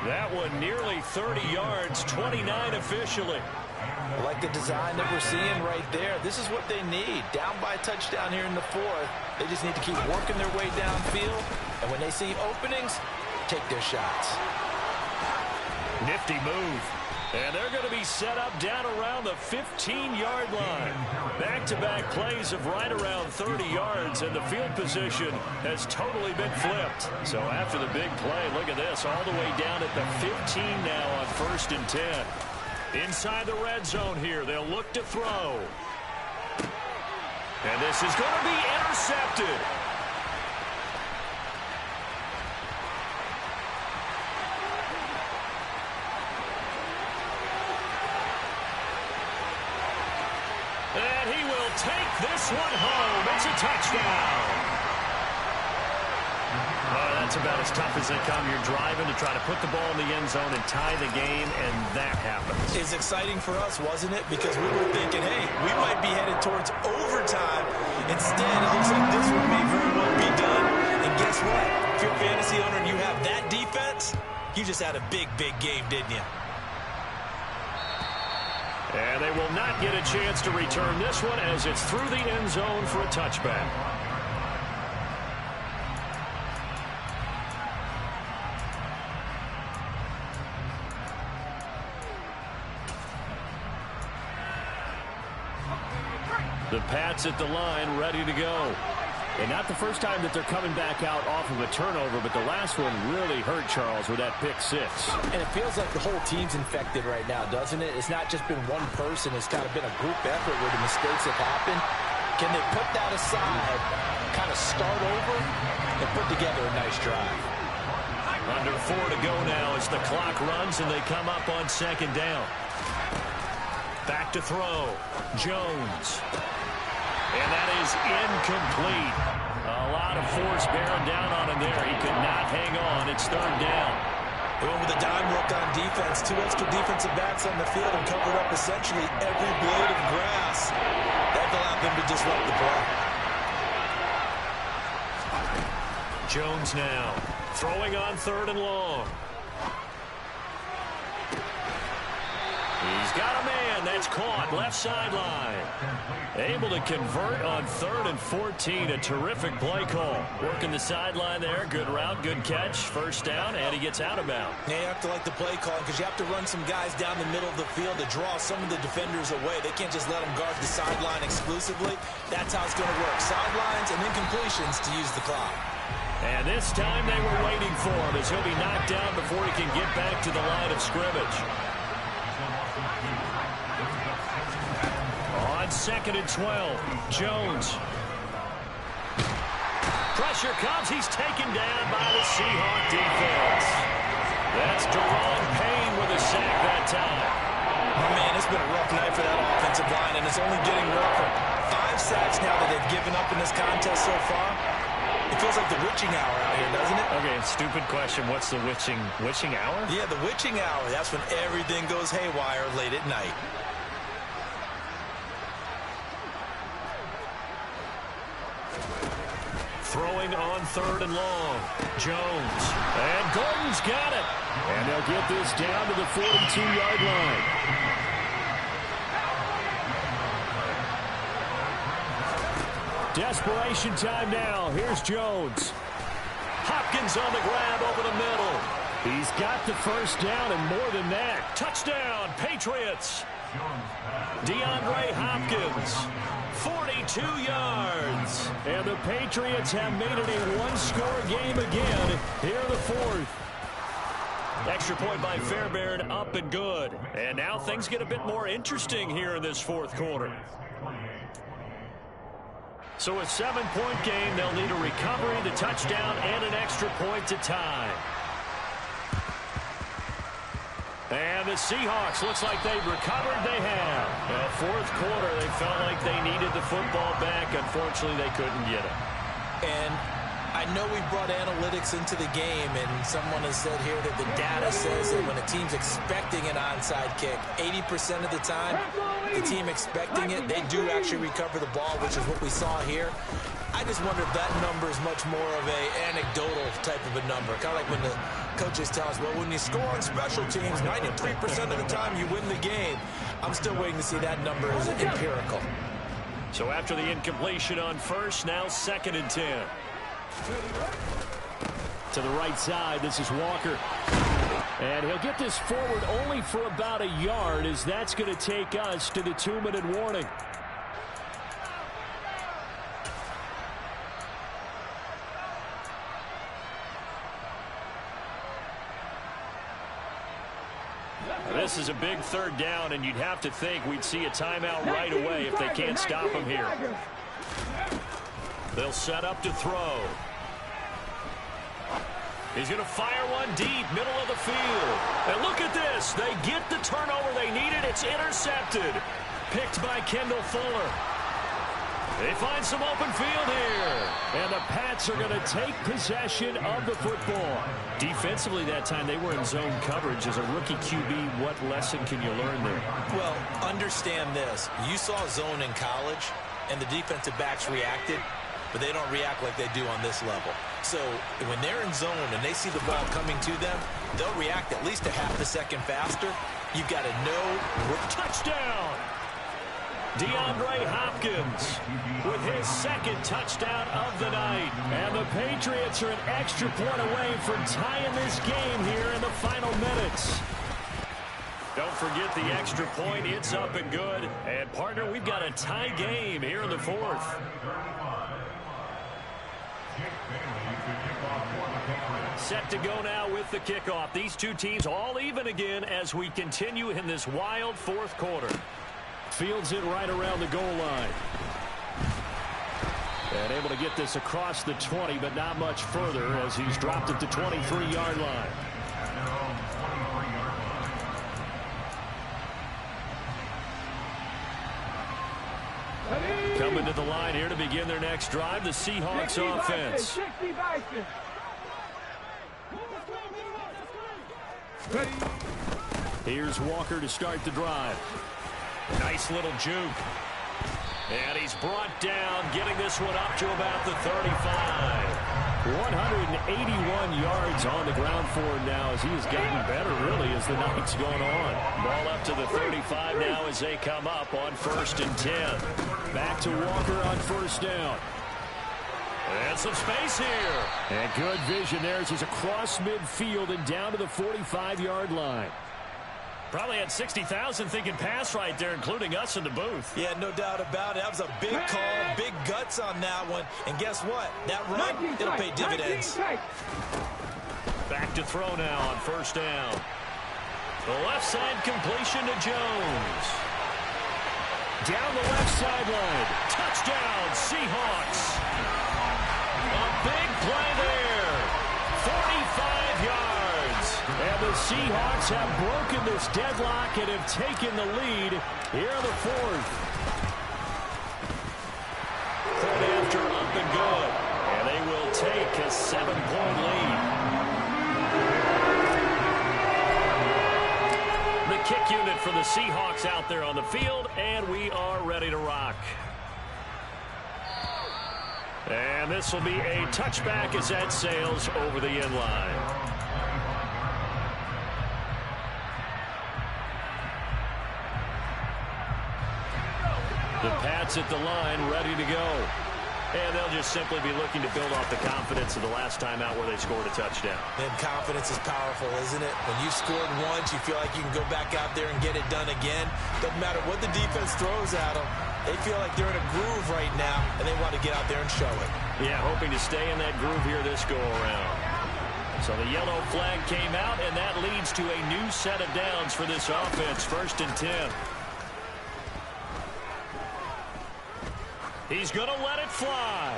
That one nearly 30 yards, 29 officially. I like the design that we're seeing right there. This is what they need. Down by a touchdown here in the 4th. They just need to keep working their way downfield. And when they see openings, take their shots. Nifty move. And they're going to be set up down around the 15-yard line. Back-to-back plays of right around 30 yards, and the field position has totally been flipped. So after the big play, look at this, all the way down at the 15 now on 1st and 10. Inside the red zone here, they'll look to throw. And this is going to be intercepted. And he will take this one home. It's a touchdown. That's about as tough as they come. You're driving to try to put the ball in the end zone and tie the game, and that happens. It's exciting for us, wasn't it? Because we were thinking, hey, we might be headed towards overtime. Instead, it looks like this one may very well be done. And guess what? If you're a fantasy owner and you have that defense, you just had a big, big game, didn't you? And they will not get a chance to return this one as it's through the end zone for a touchback. The Pats at the line, ready to go. And not the first time that they're coming back out off of a turnover, but the last one really hurt Charles with that pick six. And it feels like the whole team's infected right now, doesn't it? It's not just been one person. It's kind of been a group effort where the mistakes have happened. Can they put that aside, kind of start over, and put together a nice drive? Under 4 to go now as the clock runs and they come up on second down. Back to throw. Jones. And that is incomplete. A lot of force bearing down on him there. He could not hang on. It's third down. They went with a dime look on defense. 2 extra defensive backs on the field and covered up essentially every blade of grass. That allowed them to disrupt the play. Jones now throwing on 3rd and long. He's got a man. That's caught. Left sideline. Able to convert on 3rd and 14. A terrific play call. Working the sideline there. Good route. Good catch. First down. And he gets out of bounds. Yeah, you have to like the play call because you have to run some guys down the middle of the field to draw some of the defenders away. They can't just let them guard the sideline exclusively. That's how it's going to work. Sidelines and incompletions to use the clock. And this time they were waiting for him as he'll be knocked down before he can get back to the line of scrimmage. On 2nd and 12, Jones. Pressure comes. He's taken down by the Seahawks defense. That's Deron Payne with a sack that time. Oh, man, it's been a rough night for that offensive line, and it's only getting rougher. 5 sacks now that they've given up in this contest so far. It feels like the witching hour out here, doesn't it? Okay, stupid question. What's the witching hour? Yeah, the witching hour. That's when everything goes haywire late at night. Throwing on 3rd and long. Jones. And Gordon's got it. And they'll get this down to the 42-yard line. Desperation time now. Here's Jones. Hopkins on the grab over the middle. He's got the first down and more than that. Touchdown, Patriots. DeAndre Hopkins. 42 yards. And the Patriots have made it a one-score game again here in the 4th. Extra point by Fairbairn, up and good. And now things get a bit more interesting here in this 4th quarter. So a 7-point game, they'll need a recovery, the touchdown, and an extra point to tie. And the Seahawks, looks like they've recovered. They have. 4th quarter, they felt like they needed the football back. Unfortunately, they couldn't get it. And I know we brought analytics into the game, and someone has said here that the data says that when a team's expecting an onside kick, 80% of the time, the team expecting it, they do actually recover the ball, which is what we saw here. I just wonder if that number is much more of a anecdotal type of a number. Kind of like when the coaches tell us, well, when you score on special teams, 93% of the time you win the game. I'm still waiting to see that number as empirical. So after the incompletion on 1st, now 2nd and 10. To the right side, this is Walker. And he'll get this forward only for about a yard, as that's going to take us to the 2-minute warning. This is a big 3rd down, and you'd have to think we'd see a timeout right away if they can't stop him here. They'll set up to throw. He's going to fire one deep, middle of the field. And look at this. They get the turnover they needed. It's intercepted. picked by Kendall Fuller. They find some open field here. And the Pats are going to take possession of the football. Defensively that time, they were in zone coverage. As a rookie QB, what lesson can you learn there? Well, understand this. You saw zone in college, and the defensive backs reacted, but they don't react like they do on this level. So when they're in zone and they see the ball coming to them, they'll react at least a half a second faster. You've got to know. Touchdown! DeAndre Hopkins with his second touchdown of the night. And the Patriots are an extra point away from tying this game here in the final minutes. Don't forget the extra point. It's up and good. And, partner, we've got a tie game here in the fourth. Set to go now with the kickoff. These two teams all even again as we continue in this wild fourth quarter. Fields it right around the goal line. And able to get this across the 20, but not much further as he's dropped at the 23-yard line. Coming to the line here to begin their next drive, the Seahawks offense. Here's Walker to start the drive. Nice little juke. And he's brought down, getting this one up to about the 35. 181 yards on the ground for him now as he has gotten better, really, as the night's gone on. Ball up to the 35 now as they come up on 1st and 10. Back to Walker on 1st down. And some space here. And good vision there as he's across midfield and down to the 45-yard line. Probably had 60,000 thinking pass right there, including us in the booth. Yeah, no doubt about it. That was a big call, big guts on that one. And guess what? That run, it'll pay dividends. Back to throw now on 1st down. The left side completion to Jones. Down the left sideline. Touchdown, Seahawks. A big play there. 45 yards. And the Seahawks have broken this deadlock and have taken the lead here in the fourth. Point after up and good. And they will take a 7-point lead. The kick unit for the Seahawks out there on the field, and we are ready to rock. And this will be a touchback as that sails over the end line. The Pats at the line, ready to go. And they'll just simply be looking to build off the confidence of the last time out where they scored a touchdown. And confidence is powerful, isn't it? When you scored once, you feel like you can go back out there and get it done again. Doesn't matter what the defense throws at them. They feel like they're in a groove right now, and they want to get out there and show it. Yeah, hoping to stay in that groove here this go-around. So the yellow flag came out, and that leads to a new set of downs for this offense. 1st and 10. He's going to let it fly.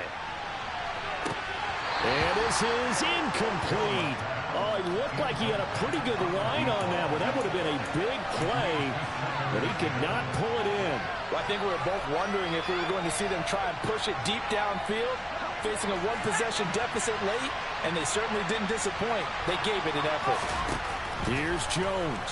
And this is incomplete. Oh, it looked like he had a pretty good line on that one. That would have been a big play, but he could not pull it in. Well, I think we were both wondering if we were going to see them try and push it deep downfield, facing a one-possession deficit late, and they certainly didn't disappoint. They gave it an effort. Here's Jones.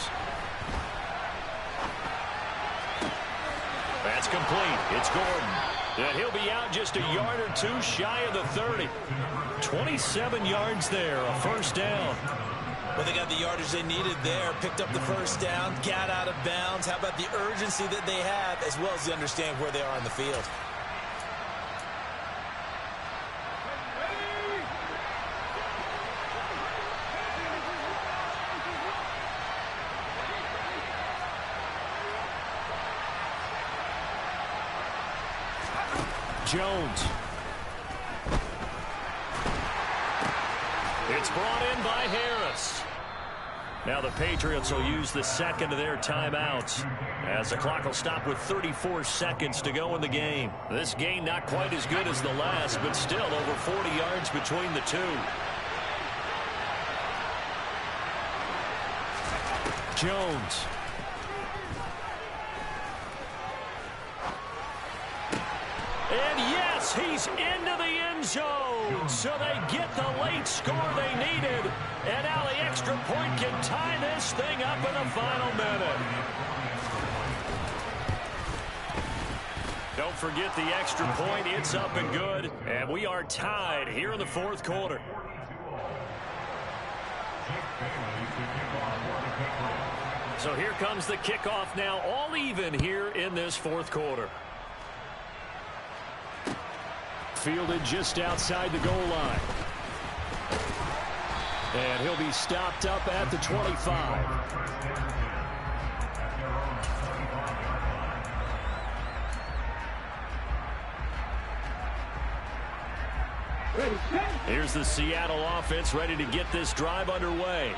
That's complete. It's Gordon. And he'll be out just a yard or two shy of the 30. 27 yards there, a 1st down. Well, they got the yardage they needed there, picked up the 1st down, got out of bounds. How about the urgency that they have, as well as the understanding where they are in the field? Jones. It's brought in by Harris. Now the Patriots will use the second of their timeouts as the clock will stop with 34 seconds to go in the game. This game not quite as good as the last, but still over 40 yards between the two. Jones. And yes, he's into the end zone. So they get the late score they needed. And now the extra point can tie this thing up in the final minute. Don't forget the extra point. It's up and good. And we are tied here in the fourth quarter. So here comes the kickoff now, all even here in this fourth quarter. Fielded just outside the goal line. And he'll be stopped up at the 25. Here's the Seattle offense ready to get this drive underway.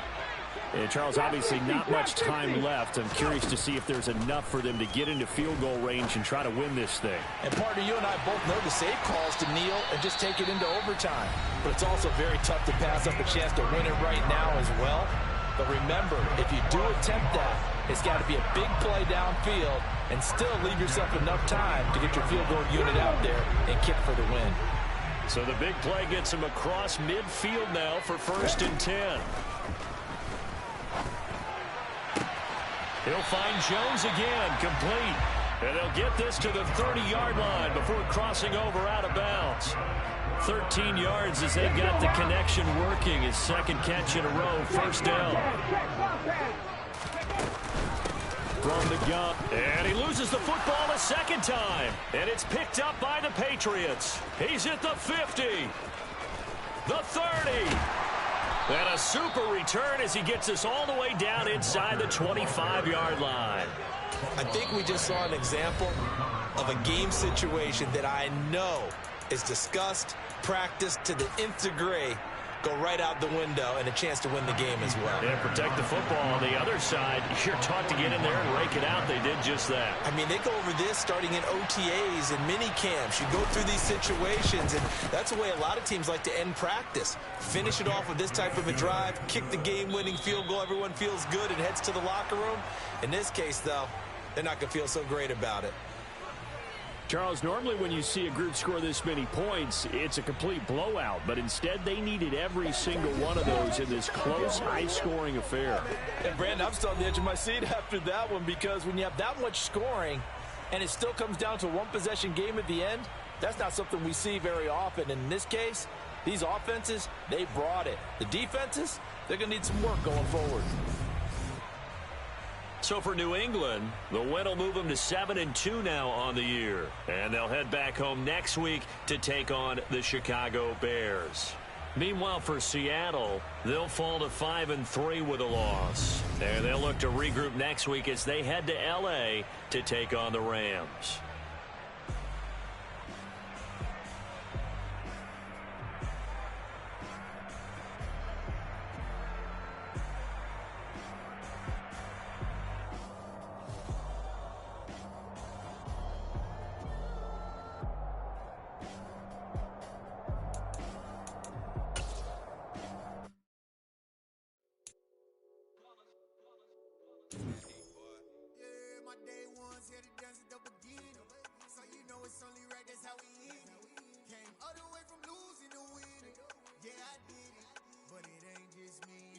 And Charles, obviously not much time left. I'm curious to see if there's enough for them to get into field goal range and try to win this thing. And partner, you and I both know the safe calls to kneel and just take it into overtime. But it's also very tough to pass up a chance to win it right now as well. But remember, if you do attempt that, it's got to be a big play downfield and still leave yourself enough time to get your field goal unit out there and kick for the win. So the big play gets him across midfield now for 1st and 10. He'll find Jones again, complete. And they'll get this to the 30-yard line before crossing over out of bounds. 13 yards as they've got the connection working. His second catch in a row, 1st down. From the gun. And he loses the football a second time. And it's picked up by the Patriots. He's at the 50. The 30. And a super return as he gets us all the way down inside the 25-yard line. I think we just saw an example of a game situation that I know is discussed, practiced to the nth degree, go right out the window, and a chance to win the game as well. Yeah, protect the football. On the other side, you're taught to get in there and rake it out. They did just that. I mean, they go over this starting in OTAs and mini camps. You go through these situations, and that's the way a lot of teams like to end practice. Finish it off with this type of a drive, kick the game-winning field goal. Everyone feels good and heads to the locker room. In this case, though, they're not going to feel so great about it. Charles, normally when you see a group score this many points, it's a complete blowout. But instead, they needed every single one of those in this close, high-scoring affair. And, Brandon, I'm still on the edge of my seat after that one because when you have that much scoring and it still comes down to a one-possession game at the end, that's not something we see very often. And in this case, these offenses, they brought it. The defenses, they're going to need some work going forward. So for New England, the win will move them to 7-2 now on the year. And they'll head back home next week to take on the Chicago Bears. Meanwhile, for Seattle, they'll fall to 5-3 with a loss. And they'll look to regroup next week as they head to L.A. to take on the Rams. Came all the way from losing to winning. Yeah, I did it, but it ain't just me.